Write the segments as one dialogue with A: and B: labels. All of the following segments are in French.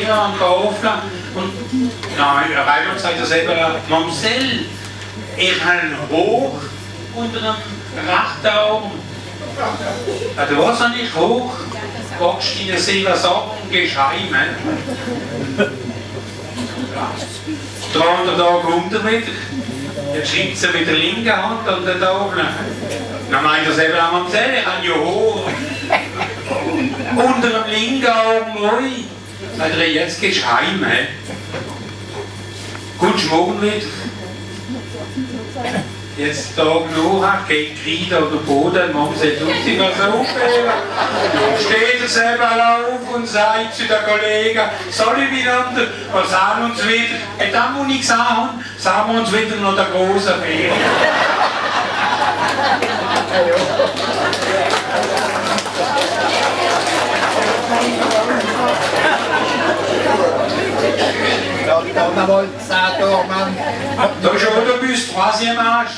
A: Finger am Kaufle. Und Raimund sagt ja selber, Mamsell, ich habe hoch unter dem Rachtaum. Du warst noch nicht hoch, packst deine Seele ab und gehst heim. 3 Tage unter wieder. Jetzt schreibt sie mit der linken Hand an der Tafel. Dann meint er selber am Mamsell, ich habe ja hoch. Unter dem linken Augen neu. Sagt er, jetzt gehst du heim. Kommst du morgen wieder? Jetzt Tag nachher geht Kreide an den Boden, Mamsell tut sich was aufheben. Steht er selber auf und sagt zu den Kollegen, soll ich miteinander, wir sehen uns wieder. Und dann, wo ich gesehen habe, sehen wir uns wieder nach der großen Ferien.
B: On a mal ça Mann.
A: Da ist Autobus, 3e Marsch.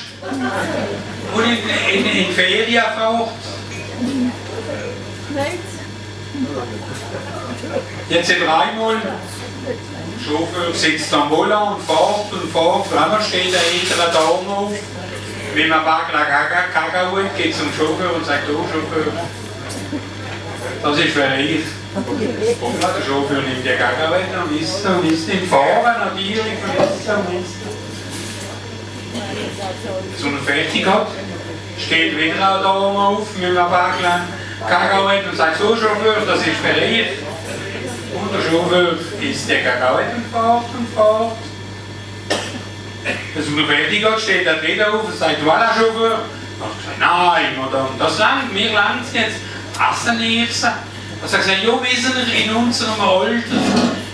A: Und in Ferienfahrt. Jetzt sind dreimal. Der Chauffeur sitzt am Volant und fährt und fährt. Einmal steht der ältere Dame auf. Wenn man Kakao hat, geht zum Chauffeur und sagt, oh Chauffeur, das ist für euch. Und der Chauffeur nimmt die Kakao und isst ihn. Fahren natürlich, verlässt und isst. Wenn er fertig hat, steht wieder eine Dame auf mit einem Bäckchen Kakao und sagt, so Chauffeur, das ist für euch. Und der Chauffeur isst die Kakao und fährt. Wenn er fertig hat, steht der Dritte auf und sagt, voilà Chauffeur. Ich habe gesagt, nein, Madame, das langt, mir langt es jetzt. Essen nichts. Er sagt, ja, wissen Sie, in unserem Alter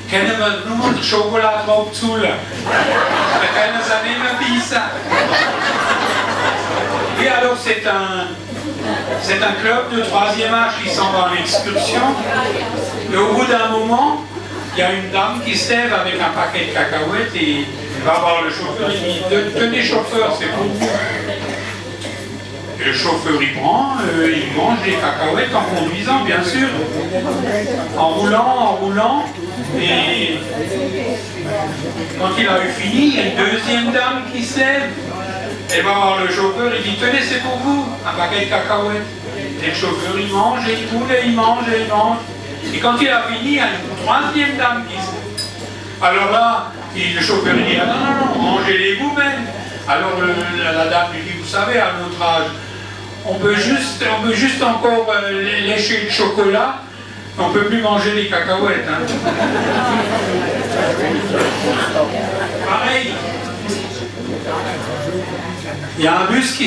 A: können wir nur den Schokolade abzahlen. Wir können sie nicht mehr beißen. Oui, alors c'est un club de 3e âge qui s'en va en excursion. Et au bout d'un moment, il y a une dame qui se lève avec un paquet de cacahuètes et va voir le chauffeur et dit, tenez chauffeur, c'est pour vous. Et le chauffeur il prend, il mange les cacahuètes en conduisant bien sûr, en roulant, et quand il a eu fini, il y a une deuxième dame qui se lève, elle va voir le chauffeur, il dit tenez c'est pour vous, un paquet de cacahuètes. Et le chauffeur il mange et il roule et il mange. Et quand il a fini, il y a une 3e dame qui se lève. Alors là, le chauffeur il dit ah, non, mangez-les vous-même. Alors la dame lui dit vous savez à notre âge, on peut juste encore lécher le chocolat, on ne peut plus manger les cacahuètes. Hein. Pareil, il y a un bus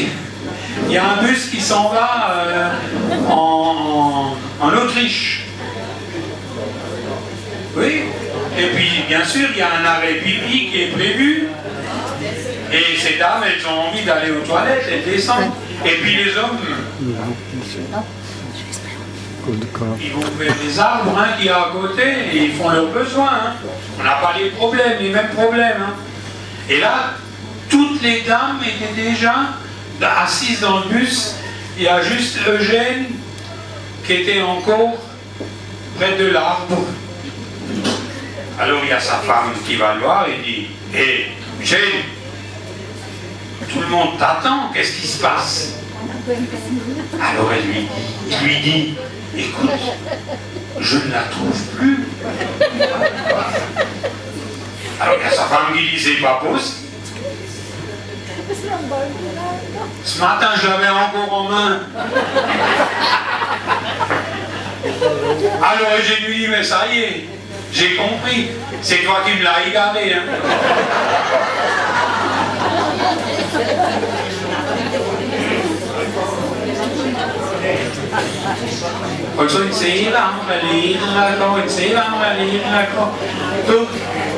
A: qui s'en va en Autriche. Oui, et puis bien sûr il y a un arrêt pipi qui est prévu. Et ces dames, elles ont envie d'aller aux toilettes, elles descendent. Et puis les hommes, ils vont vers les arbres hein, qui sont à côté et ils font leurs besoins. Hein. On n'a pas les mêmes problèmes. Hein. Et là, toutes les dames étaient déjà assises dans le bus. Il y a juste Eugène qui était encore près de l'arbre. Alors il y a sa femme qui va le voir et dit « Hé, Eugène, tout le monde t'attend, qu'est-ce qui se passe ?» Alors elle lui dit « Écoute, je ne la trouve plus. » Alors il y a sa femme qui dit « C'est pas possible. Ce matin, je l'avais encore en main. » Alors j'ai lui dit « Mais ça y est, j'ai compris, c'est toi qui me l'as égaré. Hein. » Also in Seeland lehren,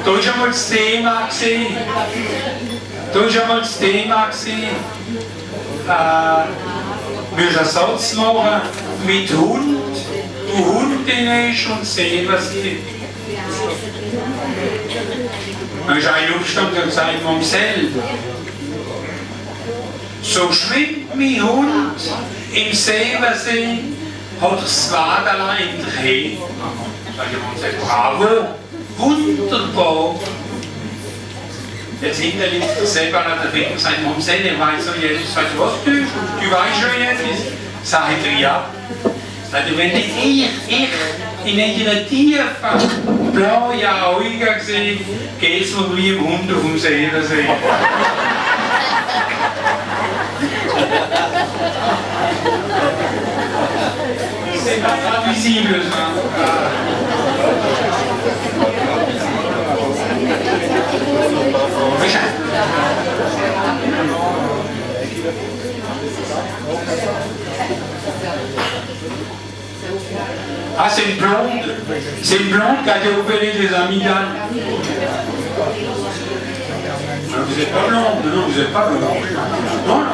A: du hast schon mal das Thema gesehen. Wir müssen einen Satz machen mit Hund. Du Hund ist und sehen, was geht. Dann ist ein Aufstand und sagt Mamsell, so schwimmt mein Hund im Seewasser, hat er das Wadelein in der Hand. Sagt Mamsell, bravo, wunderbar. Jetzt hinterher selber hat der Finger gesagt, Mamsell, er weiß so jetzt. Sagt was du weißt schon jetzt? Sagt er ja. Sagt er, wenn ich in einer tiefen, blauen Augen sehe, geht es mir wie ein Hund auf dem Seersee. C'est pas traduisible, ça. Ah, c'est une blonde. C'est une blonde qui a été opérée des amygdales. Vous n'êtes pas blonde, non, vous n'êtes pas blonde. Non, non.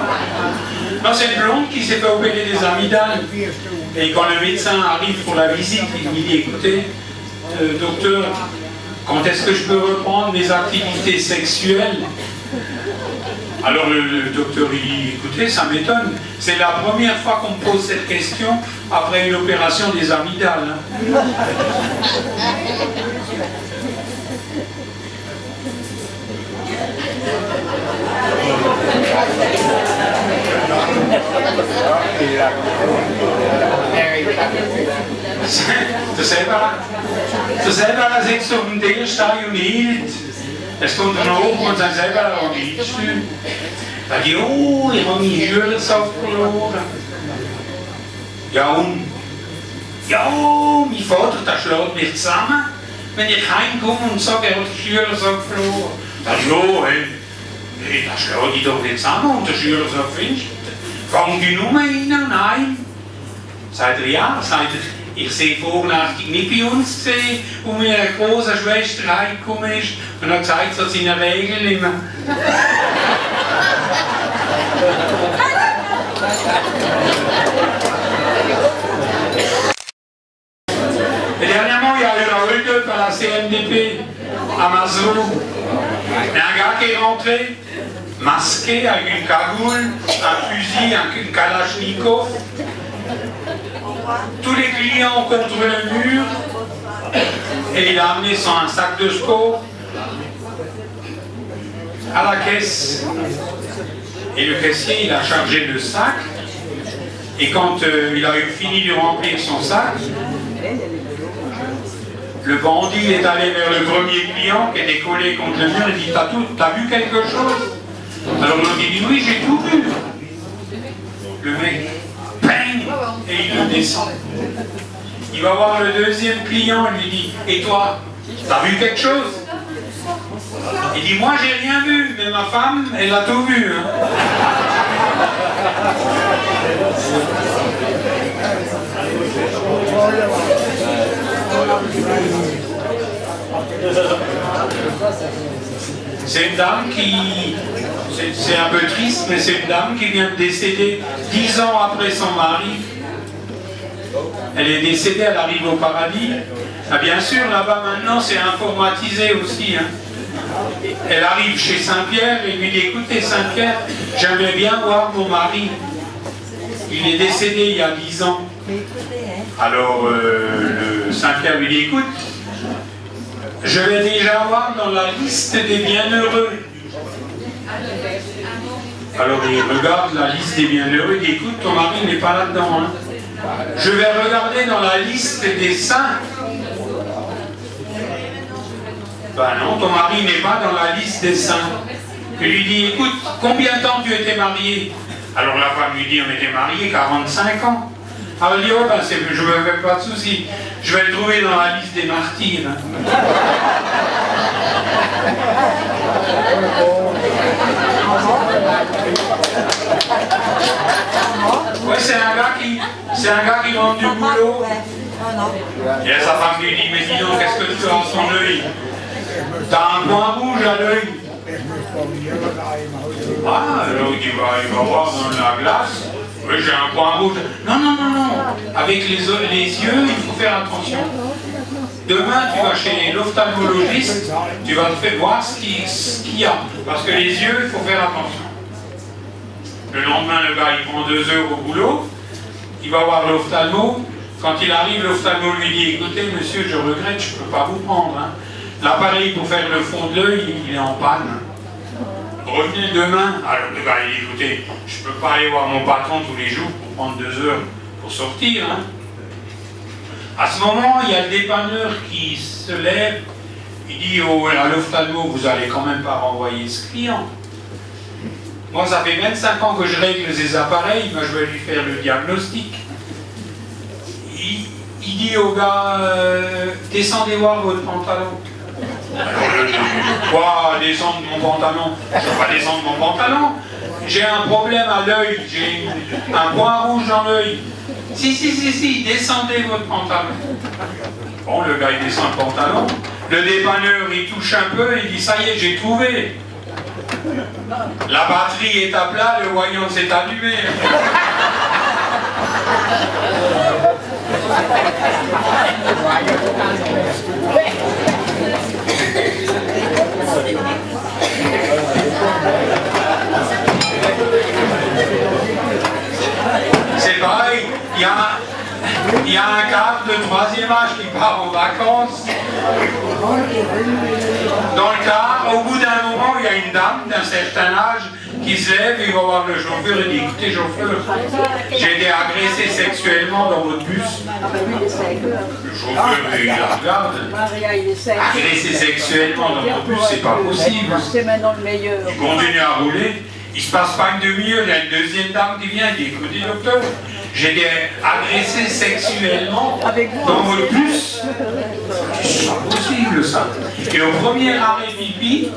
A: Non, c'est une blonde qui s'est fait opérer des amygdales. Et quand le médecin arrive pour la visite, il lui dit, écoutez, docteur, quand est-ce que je peux reprendre mes activités sexuelles? Alors le docteur il dit, écoutez, ça m'étonne. C'est la première fois qu'on me pose cette question après une opération des amygdales. Hein. Ze selber als ik zo op een deel sta je niet. Er stond een oog en ze selber al niet sturen. Dat je, oh, ik heb mijn huurderszak verloren. Ja, und? Ja, mein Vater, der schlägt mich zusammen, wenn ich heimkomme und sage, er hat den Schülersack verloren. Dann ja, hey, das schlägt ich doch nicht zusammen und den Schülersack findest du. Fang die Nummer rein und heim. Sagt er, ja, sagt er, ich sehe Vornachtig nicht bei uns gesehen, wo meine große Schwester heimgekommen ist und hat gesagt, so seine Regeln immer. Et dernièrement, il y a eu un hold-up à la CNDP à Maslow. Il y a un gars qui est rentré, masqué avec une cagoule, un fusil, une kalachnikov. Tous les clients contre le mur. Et il a amené un sac de sport à la caisse. Et le caissier, il a chargé le sac. Et quand il a eu fini de remplir son sac, le bandit est allé vers le premier client qui était collé contre le mur et dit, t'as vu quelque chose? Alors l'autre dit, oui, j'ai tout vu. Le mec, bang, et il le descend. Il va voir le deuxième client et lui dit, et toi, t'as vu quelque chose? Il dit, moi j'ai rien vu, mais ma femme, elle a tout vu. Hein. C'est une dame qui, c'est un peu triste, mais c'est une dame qui vient de décéder 10 ans après son mari. Elle est décédée, elle arrive au paradis. Ah, bien sûr, là-bas maintenant c'est informatisé aussi. Hein. Elle arrive chez Saint-Pierre et lui dit, écoutez Saint-Pierre, j'aimerais bien voir mon mari. Il est décédé il y a 10 ans. Alors le Saint-Pierre lui dit, écoute, je vais déjà voir dans la liste des bienheureux. Alors il regarde la liste des bienheureux et dit, écoute, ton mari n'est pas là-dedans. Hein. Je vais regarder dans la liste des saints. Ben non, ton mari n'est pas dans la liste des saints. Il lui dit, écoute, combien de temps tu étais marié? Alors la femme lui dit, on était mariés 45 ans. Alors il dit, oh ben je ne me fais pas de soucis, je vais le trouver dans la liste des martyrs. Ouais, c'est un gars qui rentre du boulot. Et sa femme lui dit, mais dis donc, qu'est-ce que tu as à son œil? T'as un point rouge à l'œil. Ah, alors il va voir dans la glace. Oui, j'ai un point rouge. Non, non, non, non. Avec les yeux, il faut faire attention. Demain, tu vas chez l'ophtalmologiste, tu vas te faire voir ce qu'il y a. Parce que les yeux, il faut faire attention. Le lendemain, le gars, il prend 2 heures au boulot. Il va voir l'ophtalmo. Quand il arrive, l'ophtalmo lui dit, écoutez, monsieur, je regrette, je ne peux pas vous prendre. Hein. l'appareil pour faire le fond de l'œil, il est en panne. Revenez demain. Alors le gars, il dit, écoutez, je ne peux pas aller voir mon patron tous les jours pour prendre 2 heures pour sortir. Hein. À ce moment, il y a le dépanneur qui se lève. Il dit, oh, à l'ophtalmo, vous allez quand même pas renvoyer ce client. Moi, ça fait 25 ans que je règle ces appareils, moi, je vais lui faire le diagnostic. Il dit au gars, descendez voir votre pantalon. Alors, quoi, descendre mon pantalon? Je ne vais pas descendre mon pantalon. J'ai un problème à l'œil, j'ai un point rouge dans l'œil. Si, descendez votre pantalon. Bon, le gars, il descend le pantalon. Le dépanneur, il touche un peu, il dit, ça y est, j'ai trouvé. La batterie est à plat, le voyant s'est allumé. C'est pareil, il y a un cadre de 3e âge qui part en vacances. Dans le car, au bout d'un moment, il y a une dame d'un certain âge qui se lève et il va voir le chauffeur et dit, écoutez chauffeur, j'ai été agressé sexuellement dans votre bus. Le chauffeur, il la regarde. Agressé sexuellement dans votre bus, c'est pas possible.
C: C'est maintenant le meilleur.
A: Il continue à rouler. Il se passe pas une demi-heure, il y a une deuxième dame qui vient et dit, écoutez docteur, j'ai été agressé sexuellement dans votre bus. C'est pas possible ça. Et au premier arrêt pipi,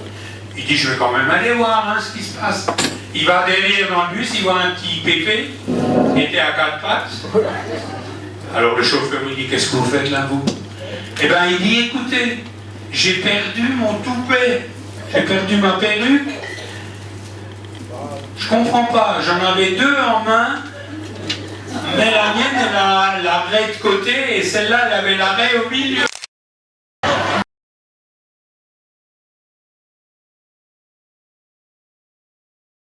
A: il dit, je vais quand même aller voir hein, ce qui se passe. Il va derrière dans le bus, il voit un petit pépé qui était à 4 pattes. Alors le chauffeur lui dit, qu'est-ce que vous faites là vous? Eh bien il dit, écoutez, j'ai perdu mon toupet, j'ai perdu ma perruque. Je comprends pas, j'en avais 2 en main, mais la mienne, elle a l'arrêt de côté et celle-là, elle avait l'arrêt au milieu.